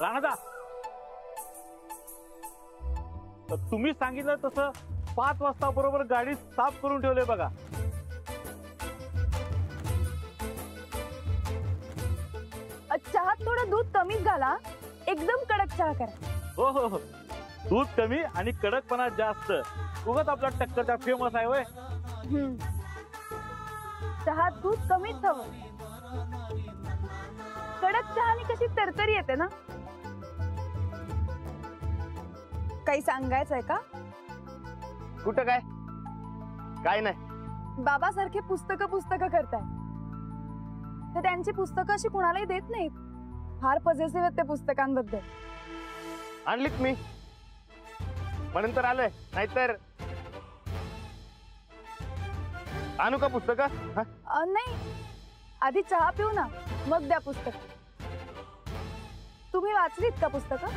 राणादा, तुम्ही सांगितलं तसं 5 वाजता बरोबर गाडी साफ करून ठेवले बघा. चहात थोडं दूध कमीच घाला, एकदम कडक चहा करा. हो हो हो, दूध कमी आणि कडकपणा जास्त. उगाच आपला टक्करचा फेमस आहे वय. चहात दूध कमीच हवं. कडक चहाने कशी तरतरी येते ना. काही सांगायचंय का? कुठं काय नाही. बाबासारखे पुस्तकं करताय, तर त्यांची पुस्तकं अशी कुणालाही देत नाहीत. फार पॉझिटिव्ह आहेत त्या पुस्तकांबद्दल. आणलीत मी म्हणून तर आलोय, नाहीतर आणू का पुस्तकं? नाही, आधी चहा पिऊ ना, मग द्या पुस्तक. तुम्ही वाचलीत का पुस्तकं?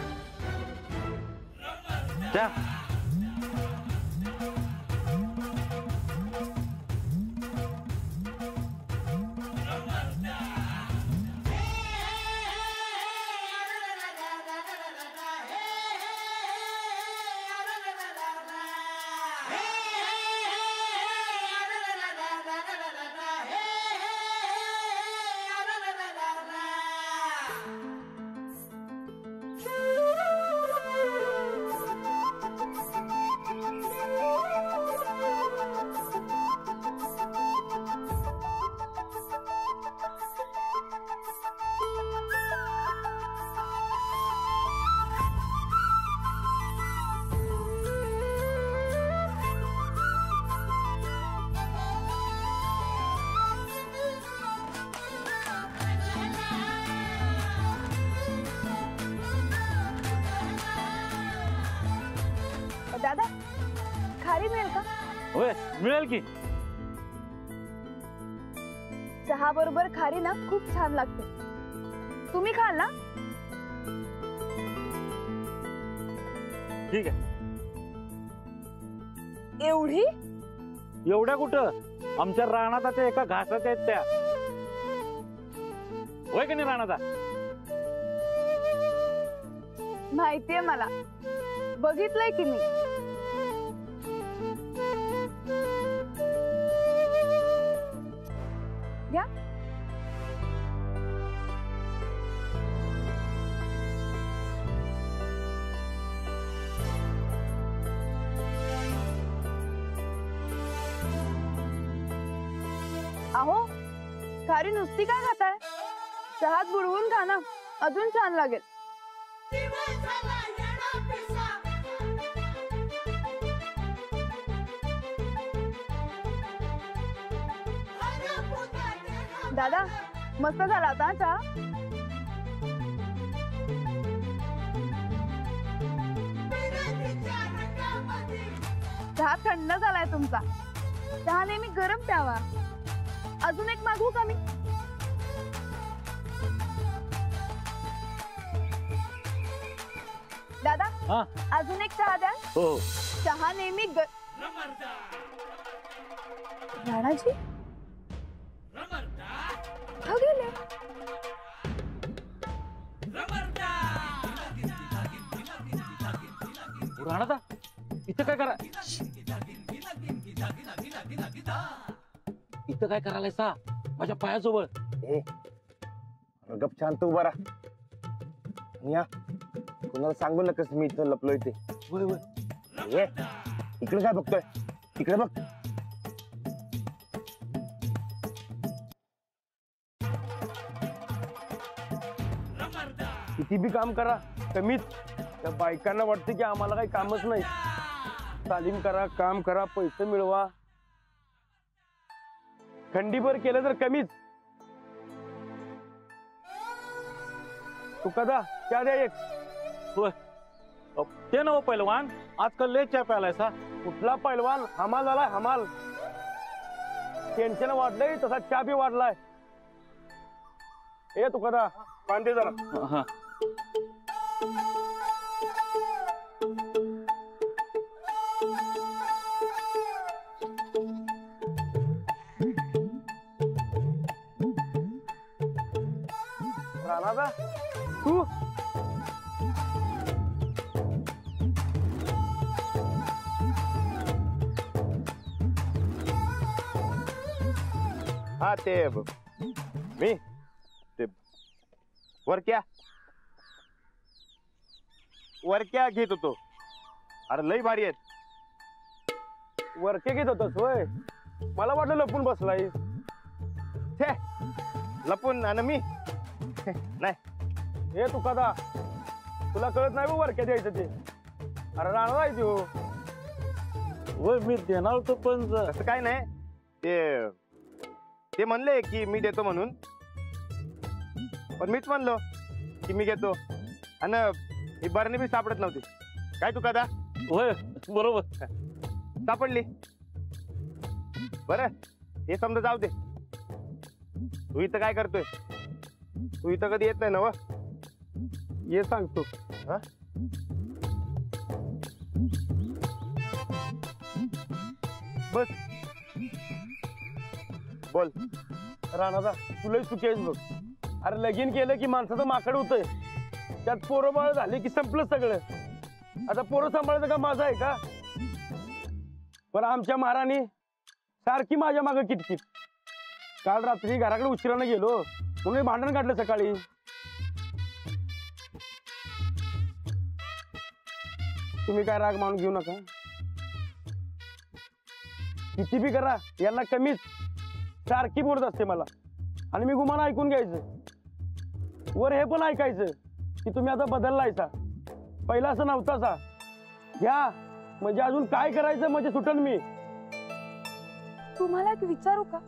दादा, खारी मिळेल का? होय, मिळेल की. चहा बरोबर खारी ना खूप छान लागते. तुम्ही खाल ना? ठीक आहे. एवढी? एवढ्या कुठं, आमच्या रानात त्या एका घासाच्या आहेत त्या. होय की नाही राणादा? माहितीये मला, बघितलंय की मी. घ्या. अहो, खारी नुसती काय खाताय? चहात बुडवून खा ना, अजून छान लागेल. दादा, मस्त झाला होता चहा. चहा थंड झालाय तुमचा. चहा नेहमी गरम प्यावा. अजून एक मागवू का मी? दादा, अजून एक चहा द्या. हो. चहा नेहमी राणाजी गेले. राणादा, इथं काय करा? इथं काय करायला सा? माझ्या पायाजवळ. गप शांत उभा राहा. कुणाला सांगू नकस मी इथं लपलोय ते. होय होय. इकडे काय बघतोय? इकडे बघ. किती बी काम करा कमीच. त्या बायकांना वाटते की आम्हाला काही कामच नाही. तालीम करा, काम करा, पैसे मिळवा. खंडीभर केलं तर कमीच. तू कदा क्या द्या एक? होय, ते नव पैलवान, आजकाल लय चहा प्यायलाय सा. कुठला पैलवान? हमाल झालाय हमाल. टेन्शन वाढलंय तसा चहा बी वाढलाय. ए तू कदा पान दे जरा. राणादा, तू हा ते मी ते वरक्या घेत होतो. अरे लई भारी आहेत. वरके घेत होतस होय? मला वाटलं लपून बसलाय. छे, लपून आणि मी नाही. हे तुकादा, तुला कळत नाही वरके द्यायचं ते. अरे राणा आहे त्यो. होय मी देणार होतो पण तसं काय नाही. ते म्हणले की मी देतो म्हणून, पण मीच म्हणलो की मी घेतो. आणि ही बरणी बी सापडत नव्हती. काय तू कदा होय बरोबर सापडली. बर हे समजा जाऊ दे. तू इथं काय करतोय? तू इथं कधी येत नाही ना? ये सांगतो. हा? बस बोल. राणादा, तुला चुकी आहेस बघ. अरे लगीन केलं की माणसाचं माकड होतंय. त्यात पोरं बाळ झाले की संपलं सगळं. आता पोरं सांभाळायचं का माझं आहे का? पण आमच्या महाराणी सारखी माझ्या मागं किटकिट. काल रात्री घराकडे उशिरानं गेलो म्हणून भांडण काढलं सकाळी. तुम्ही काय राग मानून घेऊ नका. किती बी करा यांना कमीच. सारखी बोलत असते मला आणि मी गुमान ऐकून घ्यायचं. वर हे पण ऐकायचं की तुम्ही आता बदललायचा. पहिला असं नव्हताचा. घ्या म्हणजे अजून काय करायचं म्हणजे सुटन मी. तुम्हाला एक विचारू का?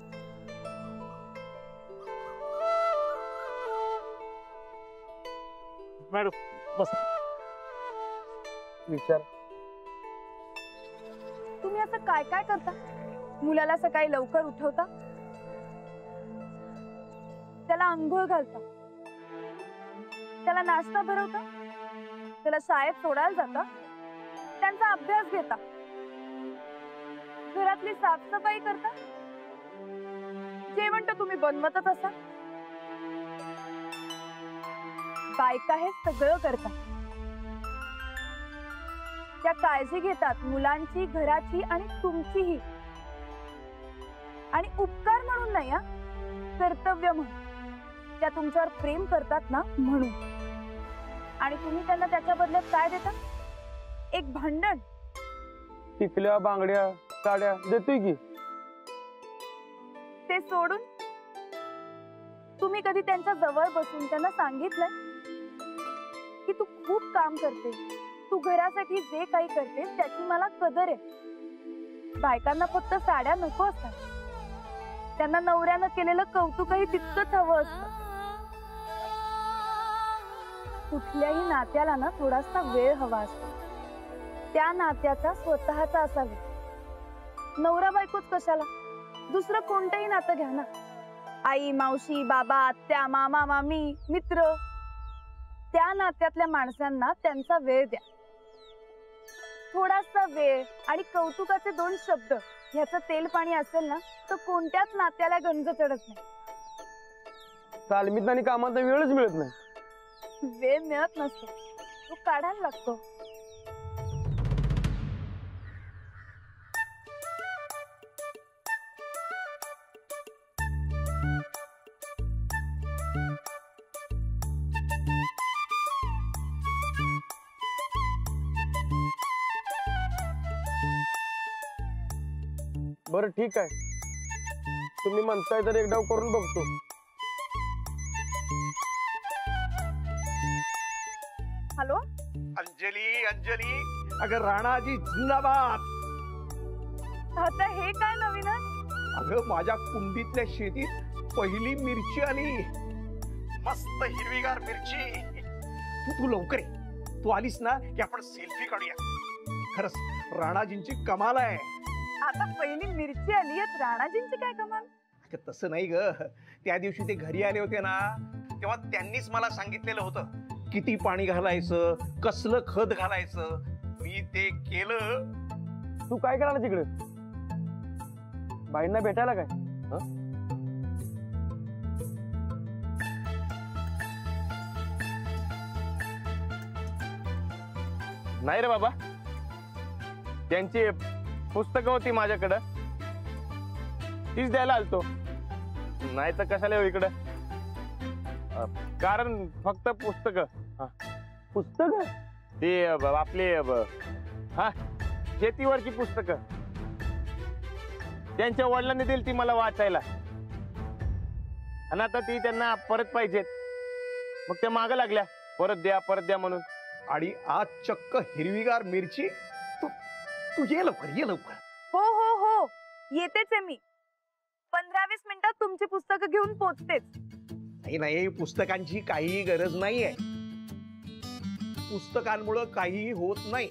मॅडम बस. विचार. तुम्ही असं काय काय करता? मुलाला सकाळी लवकर उठवता, त्याला अंघोळ घालता, त्याला नाश्ता भरवता, त्याला शाळेत सोडायला जाता, त्यांचा अभ्यास घेता, घरातली साफसफाई करता, जेवण तर तुम्ही बनवतच असा. बायका हे सगळं करतात. त्या काळजी घेतात मुलांची, घराची आणि तुमचीही. आणि उपकार म्हणून नाही, कर्तव्य म्हणून. त्या तुमच्यावर प्रेम करतात ना म्हणून. आणि तुम्ही त्यांना त्याच्या बदल्यात काय देता? एक भांडण. टिकल्या, बांगड्या, साड्या देतोय की. ते सोडून तुम्ही कधी त्यांच्या जवळ बसून त्यांना सांगितलंय की तू खूप काम करते, तू घरासाठी जे काही करतेस त्याची मला कदर आहे. बायकांना फक्त साड्या नको असतात, त्यांना नवऱ्यानं केलेलं कौतुकही तितकंच हवं असतं. कुठल्याही नात्याला ना थोडासा वेळ हवा असतो. त्या नात्याचा स्वतःचा असावा. नवरा बायकोच कशाला, दुसरं कोणतंही नातं घ्या ना. आई, मावशी, बाबा, आत्या, मामा, मामी, मित्र. त्या नात्यातल्या माणसांना त्यांचा वेळ द्या. थोडासा वेळ आणि कौतुकाचे 2 शब्द ह्याचं तेल पाणी असेल ना तर कोणत्याच नात्याला गंज चढत नाही. तालमीत आणि कामात वेळच मिळत नाही. वेळ मिळत नसतो, तो काढायला लागतो. बरं ठीक आहे, तुम्ही म्हणताय तर एक डाव करून बघतो. हॅलो अंजली, अंजली, अगं राणाजी जिंदाबाद. आता हे काय नवीनच? अगं माझ्या कुंडीतल्या शेतीत पहिली मिरची आली. मस्त हिरवीगार मिरची. तू लवकर ये. तू आलीस ना की आपण सेल्फी काढूया. खरंच राणाजींची कमाल आहे. आता पहिली मिरची आली आहे, राणाजींची काय कमाल? अगं तसं नाही ग. त्या दिवशी ते घरी आले होते ना तेव्हा त्यांनीच मला सांगितलेलं होतं किती पाणी घालायचं, कसलं खत घालायचं. मी ते केलं. तू काय करणार तिकडे? बाईंना भेटायला काय? नाही रे बाबा, त्यांची पुस्तकं होती माझ्याकडं, तीच द्यायला आलतो. नाही तर कशाला येऊ इकडं? कारण फक्त पुस्तक पुस्तक ते आपले हा शेतीवरची पुस्तकं त्यांच्या वडिलांनी दिली ती मला वाचायला, आणि आता ती त्यांना परत पाहिजेत. मग त्या मागं लागल्या परत द्या म्हणून. आणि आज चक्क हिरवीगार मिरची. तू तू ये लवकर, ये लवकर. हो हो हो, येतेच आहे मी. 15-20 मिनिटात तुमची पुस्तकं घेऊन पोचतेच. नाही, पुस्तकांची काही गरज नाहीये. पुस्तकांमुळं काहीही होत नाही,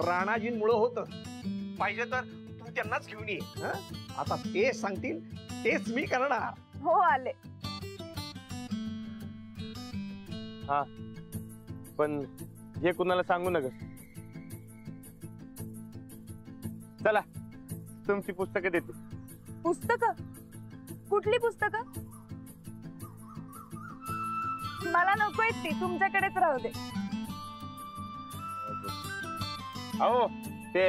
राणाजींमुळं होतं. पाहिजे तर तू त्यांनाच घेऊन ये. आता ते सांगतील तेच मी करणार. हो आले. हा, पण हे कुणाला सांगू नका. चला, तुमची पुस्तकं देते. पुस्तकं? कुठली पुस्तकं? मला नकोय ती, तुमच्याकडेच राहू दे. अहो ते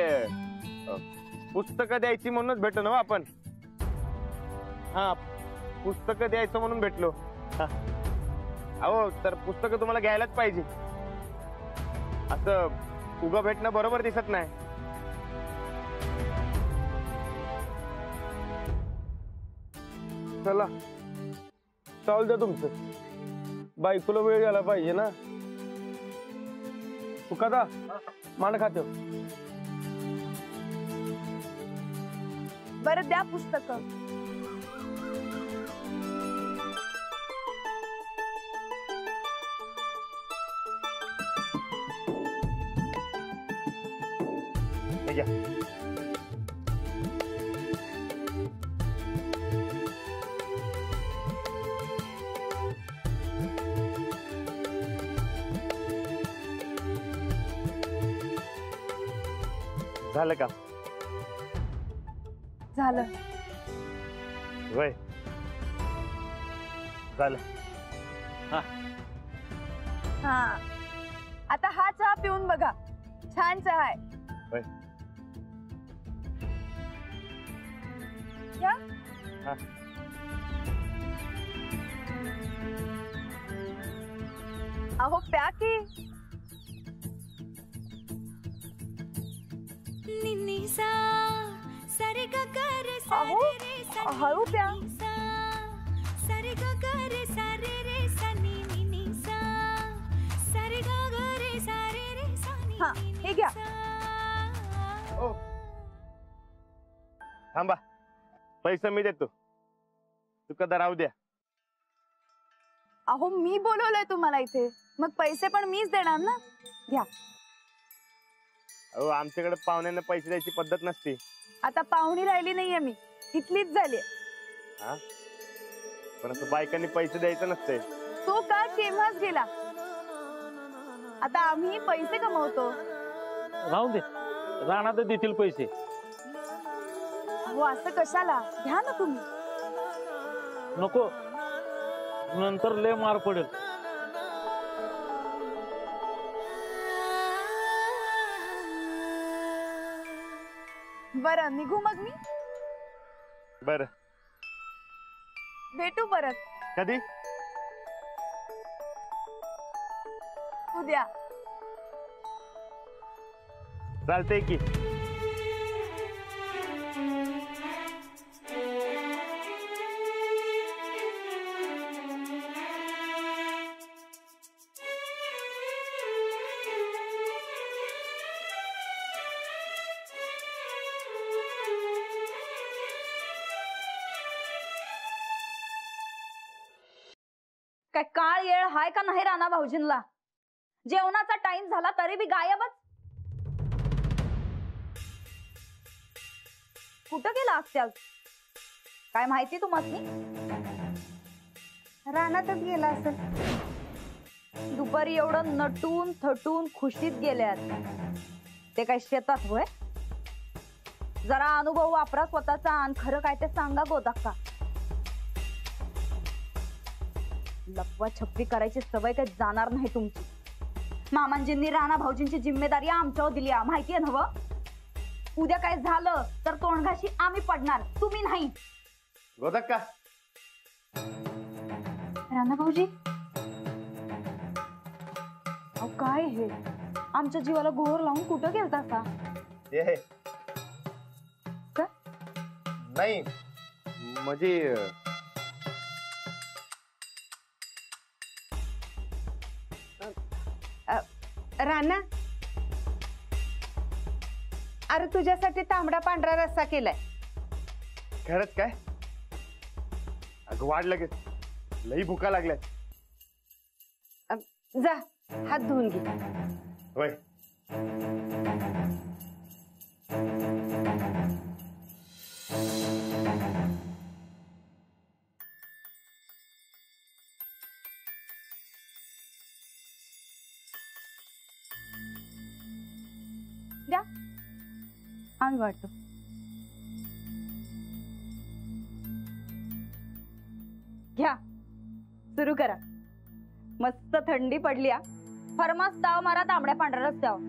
पुस्तकं द्यायची म्हणूनच भेटलो ना आपण. हा, पुस्तकं द्यायचं म्हणून भेटलो. अहो तर पुस्तकं तुम्हाला घ्यायलाच पाहिजे. असं उगा भेटणं बरोबर दिसत नाही. चला चालू द्या तुमचं. बायकोला वेळ यायला पाहिजे ना. तू कदा मान खातो. बरं द्या पुस्तकं. हे घ्या. झालं का? झालं. वय झालं. हा, आता हा चहा पिऊन बघा. छान चहा आहे. वय. या. हा. अहो प्या की. अहो हळू प्या. हा, हे घ्या. ओ थांबा, पैसा मी देतो, तू कदा राहू द्या. अहो मी बोलवलंय तुम्हाला इथे, मग पैसे पण मीच देणार ना. घ्या. अहो आमच्याकडे पाहुण्यांना पैसे द्यायची पद्धत नसते. आता पाहुणी राहिली नाहीये मी, इथलीच झाली. हा, पण असं बायकांनी पैसे द्यायचं नसते. तो का केव्हाच गेला. आता आम्ही पैसे कमवतो. राहू दे, राणात देतील पैसे. अहो असं कशाला, घ्या ना तुम्ही. नको, नंतर लय मार पडेल. बरं निघू मग मी. बर, भेटू परत. कधी? उद्या. चालतंय की. काय काळ येळ हाय का नाही राणा भाऊजींना? जेवणाचा टाइम झाला तरी बी गायबच. कुठं गेला असत्याल? काय माहिती तुम्हाला? रानातच गेला असेल. दुपारी एवढं नटून थटून खुशीत गेल्यात, ते काय शेतात होय? जरा अनुभव वापरा स्वतःचा आणि खरं काय ते सांगा गोदाक्का. लपवा छप्पी करायची सवय काही जाणार नाही तुमची. मामांजींनी राणा भाऊजींची जिम्मेदारी आमच्यावर दिली, माहितीये नव? उद्या काय झालं तर तोंडघाशी आम्ही पडणार, तुम्ही नाही. गोदक्का, राणा भाऊजी, अहो काय हे, आमच्या जीवाला गोहर लावून कुठं गेलता का? हे का? नाही म्हणजे राणा, अरे तुझ्यासाठी तांबडा पांढरा रस्सा केलाय. खरंच काय? अगं वाढ लगेच, लई भुका लागल्यात. जा हात धुवून घे. होय. द्या, आम्ही वाटतो. घ्या, सुरू करा. मस्त थंडी पडली. फरमास ताव मारा तांबड्या पांढऱ्या रस्त्यावर.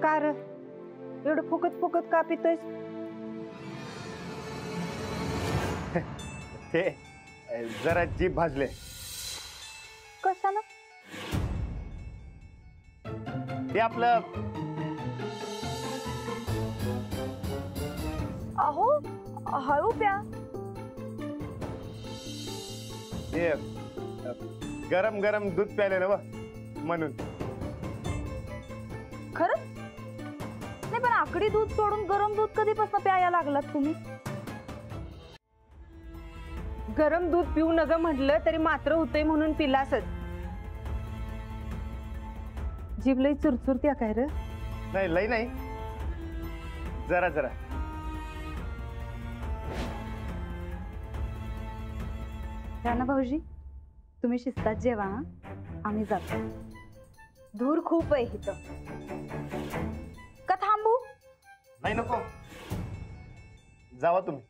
का र एवढं फुकट फुकट का पितोयस? ते जरा जीभ भाजले. कशाला? ते आपलं अहो हळू प्या. ते गरम गरम दूध प्यायले ना म्हणून. खरंच नाही, पण आकडी दूध सोडून गरम दूध कधीपासून प्यायला लागलात तुम्ही? गरम दूध पिऊ नग म्हटलं तरी मात्र होतंय म्हणून पिलासच. जीभ लई चुरचुरत्या काय र? नाही लई नाही, जरा जरा. राणा भाऊजी, तुम्ही शिस्तात जेवा. आम्ही जातो. धूर खूप आहे इथं. का थांबू? नाही नको, जावा तुम्ही.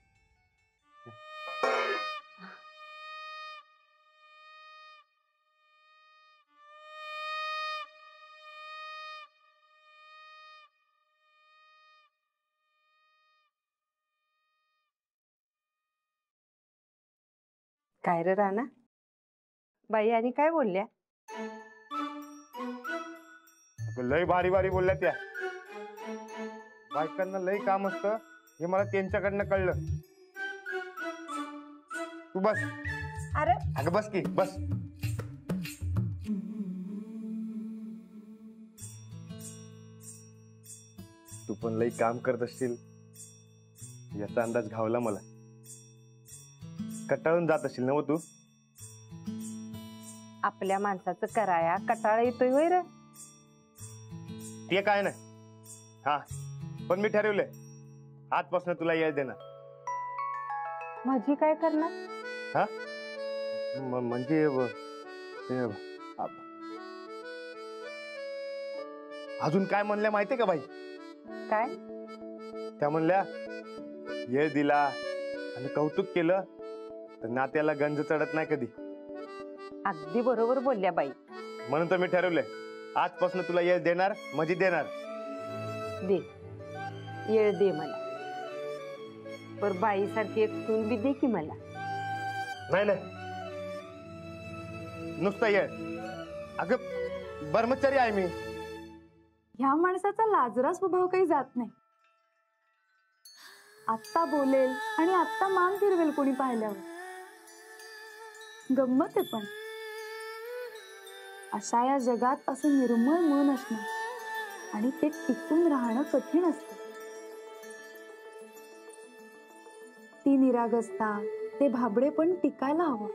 काय रे राणा, बाई आणि काय बोलल्या? लय भारी भारी बोलल्या त्या. बायकांना लय काम असतं हे मला त्यांच्याकडनं कळलं. तू बस. अरे अगं बस की बस. तू पण लई काम करत असशील याचा अंदाज घावला मला. कटाळून जात असशील ना तू? आपल्या माणसाचं कराया कटाळा येतोय होय रे? ते काय नाही. हा पण मी ठरवलंय आजपासून तुला येळ देणार. माझी काय करणार? हा म्हणजे अजून काय म्हणल्या माहितीये का बाई? काय? त्या म्हणल्या येळ दिला आणि कौतुक केलं तर नात्याला गंज चढत नाही कधी. अगदी बरोबर बोलल्या बाई. म्हणून तर मी ठरवलंय आजपासून तुला येळ देणार म्हणजे देणार. दे, येळ दे मला. पर बाई सारखी एक सून बी दे की मला. नाही नाही, नुसतं येळ. अगं ब्रह्मचारी आहे मी. ह्या माणसाचा लाजरा स्वभाव काही जात नाही. आत्ता बोलेल आणि आत्ता मान फिरवेल कोणी पाहिल्यावर. गंमत आहे. पण अशा या जगात असं निर्मळ मन असणं आणि ते टिकून राहणं कठीण असतं. ती निरागसता, ते भाबडे पण टिकायला हवं.